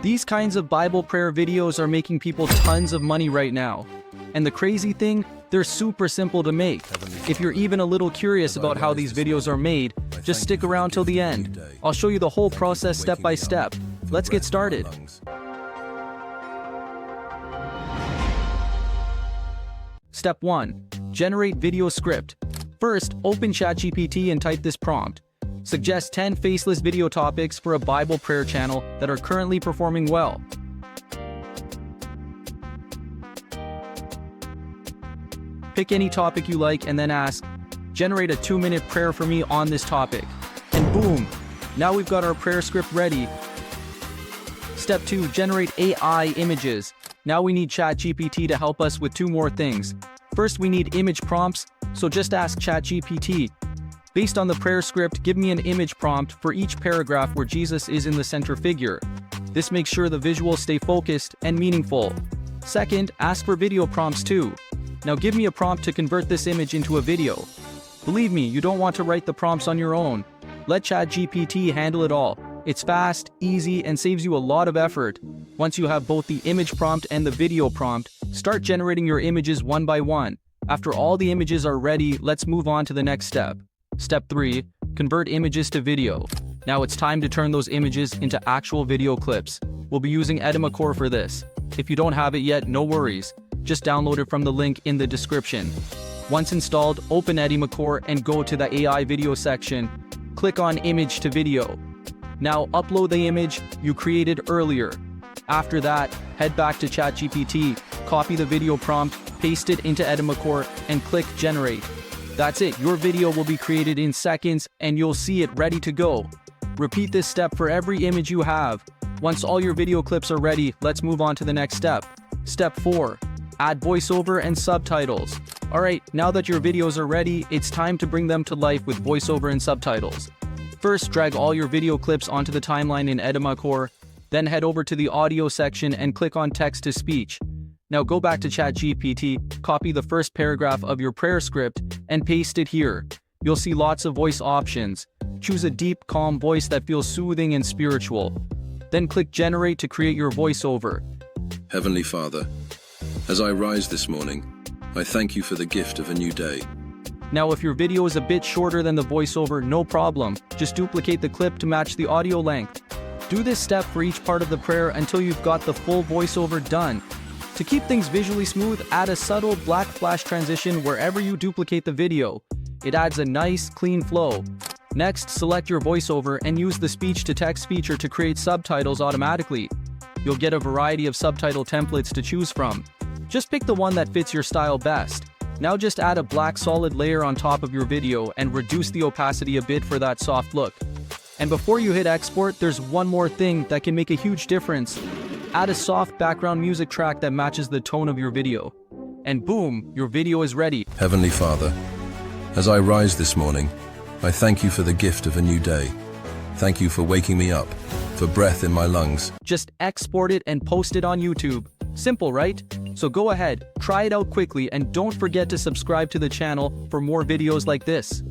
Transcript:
These kinds of Bible prayer videos are making people tons of money right now. And the crazy thing, they're super simple to make. If you're even a little curious about how these videos are made, just stick around till the end. I'll show you the whole process step by step. Let's get started. Step 1. Generate video script. First, open ChatGPT and type this prompt. Suggest 10 faceless video topics for a Bible prayer channel that are currently performing well. Pick any topic you like and then ask, generate a 2-minute prayer for me on this topic. And boom! Now we've got our prayer script ready. Step 2. Generate AI images. Now we need ChatGPT to help us with 2 more things. First, we need image prompts, so just ask ChatGPT. Based on the prayer script, give me an image prompt for each paragraph where Jesus is in the center figure. This makes sure the visuals stay focused and meaningful. Second, ask for video prompts too. Now give me a prompt to convert this image into a video. Believe me, you don't want to write the prompts on your own. Let ChatGPT handle it all. It's fast, easy, and saves you a lot of effort. Once you have both the image prompt and the video prompt, start generating your images one by one. After all the images are ready, let's move on to the next step. Step 3. Convert images to video. Now it's time to turn those images into actual video clips. We'll be using Edimakor for this. If you don't have it yet, no worries. Just download it from the link in the description. Once installed, open Edimakor and go to the AI video section. Click on Image to Video. Now upload the image you created earlier. After that, head back to ChatGPT, copy the video prompt, paste it into Edimakor, and click Generate. That's it, your video will be created in seconds and you'll see it ready to go. Repeat this step for every image you have. Once all your video clips are ready, let's move on to the next step. Step 4. Add voiceover and subtitles. Alright, now that your videos are ready, it's time to bring them to life with voiceover and subtitles. First, drag all your video clips onto the timeline in Edimakor, then head over to the audio section and click on text to speech. Now go back to ChatGPT, copy the first paragraph of your prayer script, and paste it here. You'll see lots of voice options. Choose a deep, calm voice that feels soothing and spiritual. Then click Generate to create your voiceover. Heavenly Father, as I rise this morning, I thank you for the gift of a new day. Now if your video is a bit shorter than the voiceover, no problem. Just duplicate the clip to match the audio length. Do this step for each part of the prayer until you've got the full voiceover done. To keep things visually smooth, add a subtle black flash transition wherever you duplicate the video. It adds a nice, clean flow. Next, select your voiceover and use the speech-to-text feature to create subtitles automatically. You'll get a variety of subtitle templates to choose from. Just pick the one that fits your style best. Now just add a black solid layer on top of your video and reduce the opacity a bit for that soft look. And before you hit export, there's one more thing that can make a huge difference. Add a soft background music track that matches the tone of your video. And boom, your video is ready. Heavenly Father, as I rise this morning, I thank you for the gift of a new day. Thank you for waking me up, for breath in my lungs. Just export it and post it on YouTube. Simple, right? So go ahead, try it out quickly, and don't forget to subscribe to the channel for more videos like this.